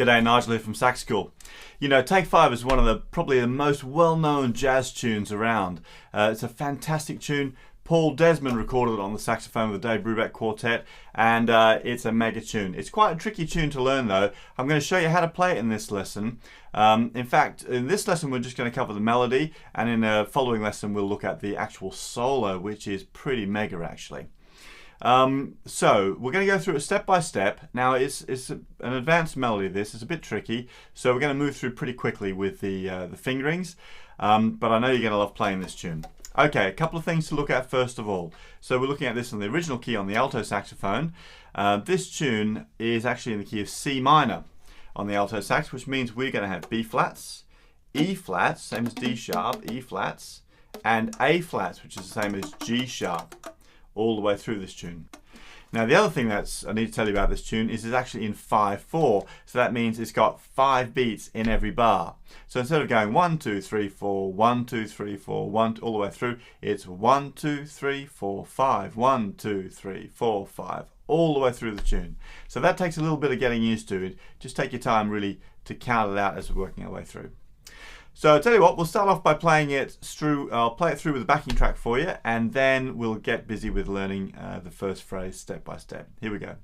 G'day, Nigel here from Sax School. You know, Take 5 is one of the probably the most well-known jazz tunes around. It's a fantastic tune. Paul Desmond recorded it on the saxophone with the Dave Brubeck Quartet, and it's a mega tune. It's quite a tricky tune to learn though. I'm going to show you how to play it in this lesson. In fact, in this lesson we're just going to cover the melody, and in a following lesson we'll look at the actual solo, which is pretty mega actually. So we're going to go through it step by step. Now it's an advanced melody. This is a bit tricky, so we're going to move through pretty quickly with the fingerings. But I know you're going to love playing this tune. Okay, a couple of things to look at first of all. So we're looking at this on the original key on the alto saxophone. This tune is actually in the key of C minor on the alto sax, which means we're going to have B flats, E flats, same as D sharp, E flats, and A flats, which is the same as G sharp, all the way through this tune. Now the other thing I need to tell you about this tune is it's actually in 5/4, so that means it's got 5 beats in every bar. So instead of going 1 2 3 4 1 2 3 4 1 all the way through, it's 1 2 3 4 5 1 2 3 4 5 all the way through the tune. So that takes a little bit of getting used to. Just take your time really to count it out as we're working our way through. So I'll tell you what, we'll start off by playing it through. I'll play it through with a backing track for you, and then we'll get busy with learning the first phrase step by step. Here we go.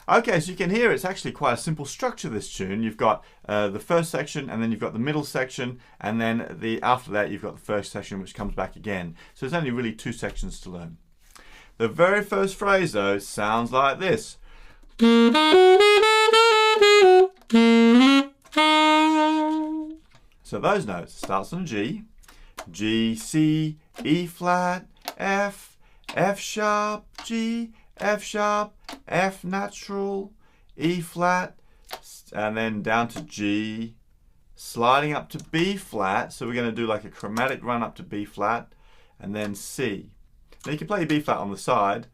Okay, so you can hear it's actually quite a simple structure, this tune. You've got the first section, and then you've got the middle section, and then after that you've got the first section which comes back again. So there's only really 2 sections to learn. The very first phrase though sounds like this. So those notes starts on G, G, C, E flat, F, F sharp, G, F sharp, F natural, E flat, and then down to G, sliding up to B flat. So we're going to do like a chromatic run up to B flat, and then C. Now you can play your B flat on the side,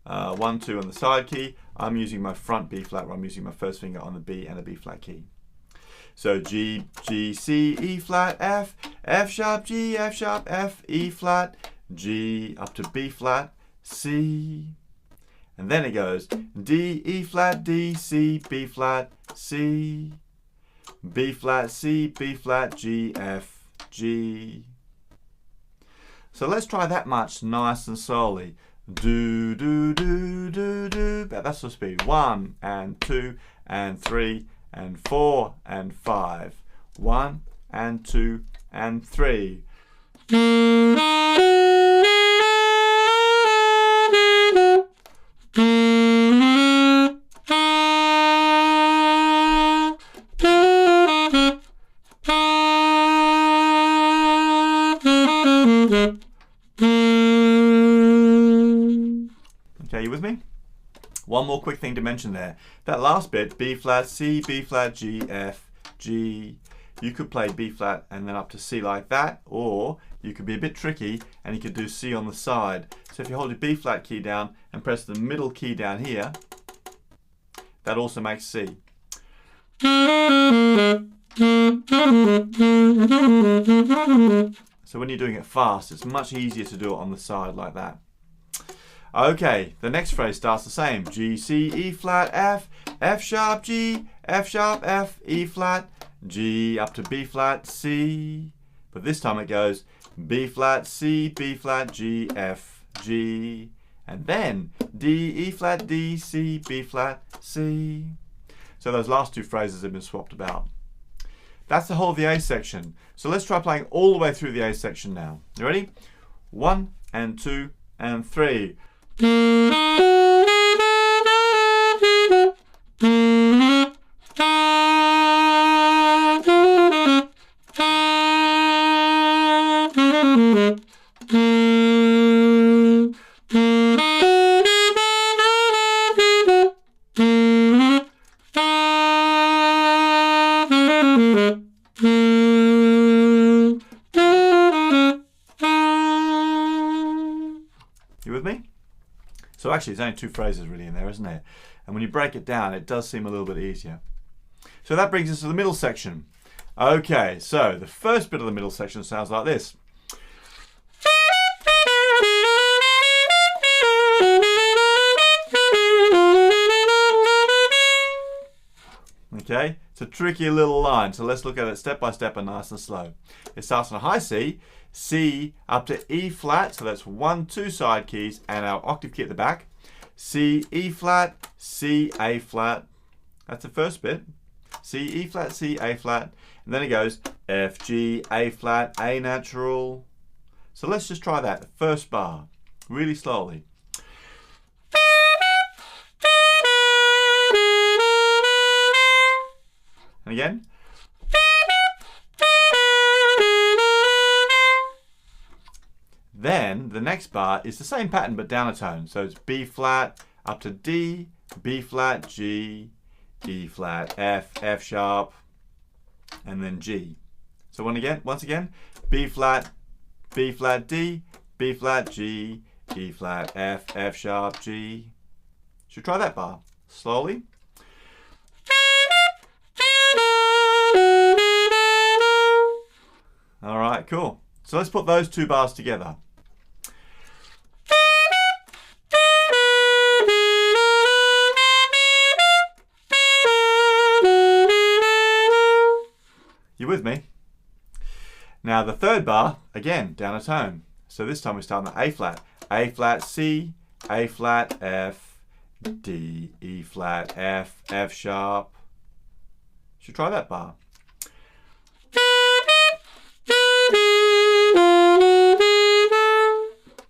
1, 2 on the side key. I'm using my front B flat, where I'm using my first finger on the B and a B flat key. So G, G, C, E flat, F, F sharp, G, F sharp, F, E flat, G up to B flat, C. And then it goes D, E flat, D, C, B flat, C, B flat, C, B flat, G, F, G. So let's try that much nice and slowly. Do, do, do, do, do. That's the speed. 1 and 2 and 3 and 4 and 5. 1 and 2 and 3. Okay, you with me? One more quick thing to mention there. That last bit, B flat, C, B flat, G, F, G. You could play B flat and then up to C like that, or you could be a bit tricky and you could do C on the side. So if you hold your B flat key down and press the middle key down here, that also makes C. So when you're doing it fast, it's much easier to do it on the side like that. Okay, the next phrase starts the same. G, C, E flat, F, F sharp, G, F sharp, F, E flat, G up to B flat, C. But this time it goes B flat, C, B flat, G, F, G. And then D, E flat, D, C, B flat, C. So those last 2 phrases have been swapped about. That's the whole of the A section. So let's try playing all the way through the A section now. You ready? 1 and 2 and 3. You with me? So actually, there's only 2 phrases really in there, isn't there? And when you break it down, it does seem a little bit easier. So that brings us to the middle section. Okay, so the first bit of the middle section sounds like this. Okay, it's a tricky little line, so let's look at it step by step and nice and slow. It starts on a high C, C up to E flat, so that's 1, 2 side keys and our octave key at the back. C, E flat, C, A flat. That's the first bit. C, E flat, C, A flat. And then it goes F, G, A flat, A natural. So let's just try that, the first bar, really slowly. And again. Then the next bar is the same pattern but down a tone. So it's B flat up to D, B flat, G, E flat, F, F sharp, and then G. So once again, B flat, D, B flat, G, E flat, F, F sharp, G. Should try that bar slowly. All right, cool. So let's put those 2 bars together. You with me? Now the third bar, again, down a tone. So this time we start on the A flat, C, A flat, F, D, E flat, F, F sharp. Should try that bar.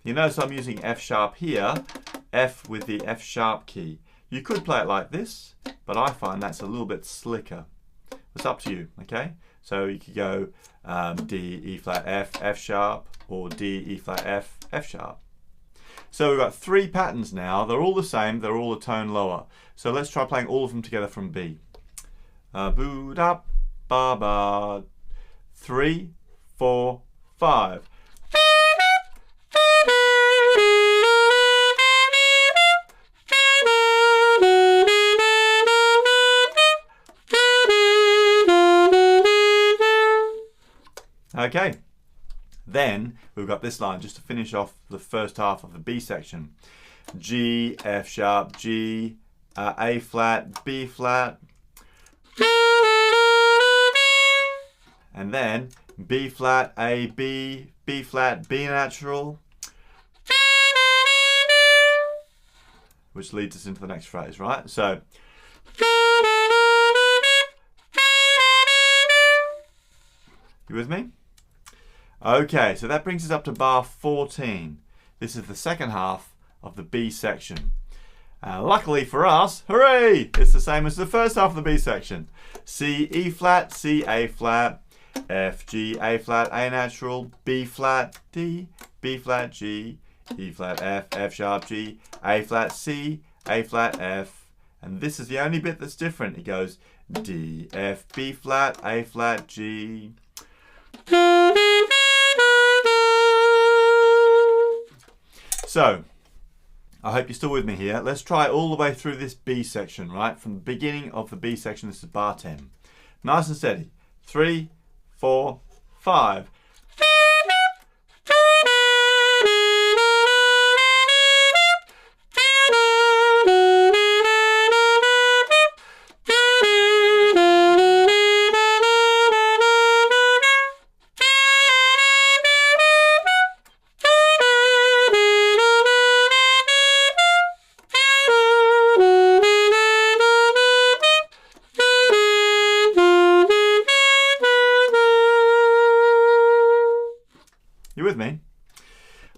You notice I'm using F sharp here, F with the F sharp key. You could play it like this, but I find that's a little bit slicker. It's up to you, okay? So you could go D, E flat, F, F sharp, or D, E flat, F, F sharp. So we've got 3 patterns now. They're all the same, they're all a tone lower. So let's try playing all of them together from B. Boo da ba ba. 3, 4, 5. Okay, then we've got this line just to finish off the first half of the B section. G, F sharp, G, A flat, B flat, and then B flat, A, B, B flat, B natural, which leads us into the next phrase, right? So, you with me? Okay, so that brings us up to bar 14. This is the second half of the B section. Luckily for us, hooray! It's the same as the first half of the B section. C, E flat, C, A flat, F, G, A flat, A natural, B flat, D, B flat, G, E flat, F, F sharp, G, A flat, C, A flat, F. And this is the only bit that's different. It goes D, F, B flat, A flat, G. So, I hope you're still with me here. Let's try all the way through this B section, right? From the beginning of the B section, this is bar 10. Nice and steady. 3, 4, 5.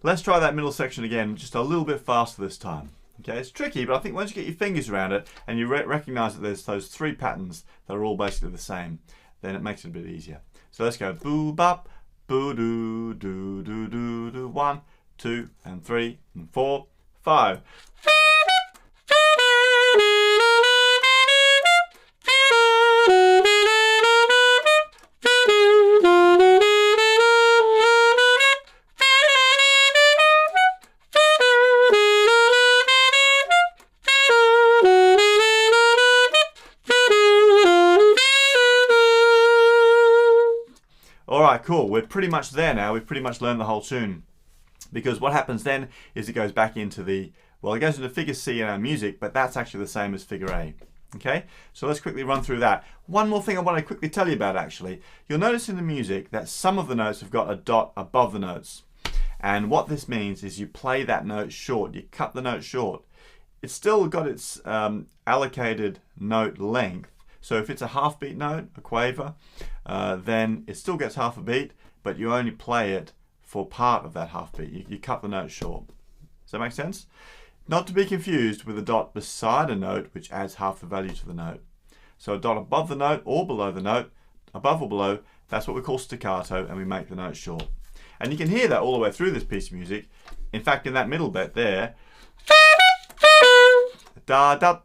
Let's try that middle section again, just a little bit faster this time. Okay, it's tricky, but I think once you get your fingers around it and you recognize that there's those 3 patterns that are all basically the same, then it makes it a bit easier. So let's go boo bop, boo doo doo doo doo doo. 1, 2, and 3, and 4, 5. Alright, cool. We're pretty much there now. We've pretty much learned the whole tune. Because what happens then is it goes back into the, well, it goes into figure C in our music, but that's actually the same as figure A. Okay, so let's quickly run through that. One more thing I want to quickly tell you about actually. You'll notice in the music that some of the notes have got a dot above the notes. And what this means is you play that note short. You cut the note short. It's still got its allocated note length. So if it's a half beat note, a quaver, then it still gets half a beat, but you only play it for part of that half beat. You cut the note short. Does that make sense? Not to be confused with a dot beside a note, which adds half the value to the note. So a dot above the note or below the note, above or below, that's what we call staccato, and we make the note short. And you can hear that all the way through this piece of music. In fact, in that middle bit there, da da,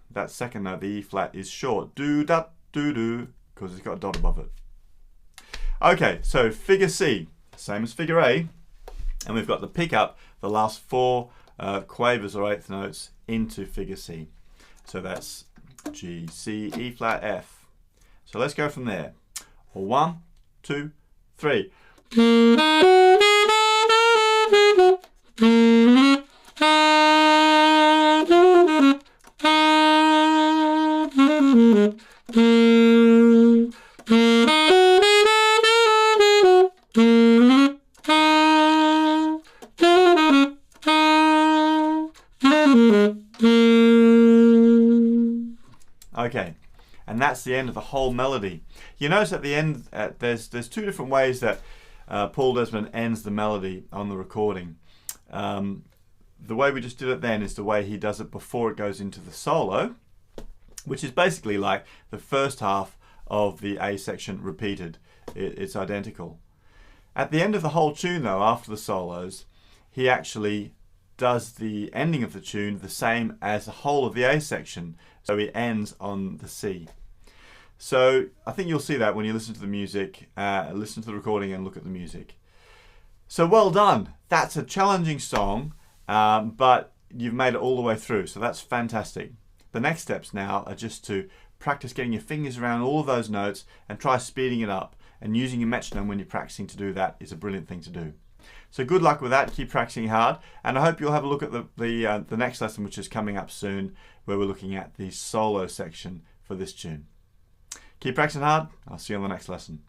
that second note, the E flat, is short. Do da do do, because it's got a dot above it. Okay, so figure C, same as figure A, and we've got the pickup, the last 4 quavers or 8th notes into figure C. So that's G, C, E flat, F. So let's go from there. 1, 2, 3. Okay, and that's the end of the whole melody. You notice at the end, there's 2 different ways that Paul Desmond ends the melody on the recording. The way we just did it then is the way he does it before it goes into the solo, which is basically like the first half of the A section repeated. It's identical. At the end of the whole tune though, after the solos, he actually does the ending of the tune the same as the whole of the A section. So it ends on the C. So I think you'll see that when you listen to the music, listen to the recording and look at the music. So well done. That's a challenging song, but you've made it all the way through. So that's fantastic. The next steps now are just to practice getting your fingers around all of those notes and try speeding it up. And using your metronome when you're practicing to do that is a brilliant thing to do. So good luck with that. Keep practicing hard, and I hope you'll have a look at the next lesson, which is coming up soon, where we're looking at the solo section for this tune. Keep practicing hard. I'll see you on the next lesson.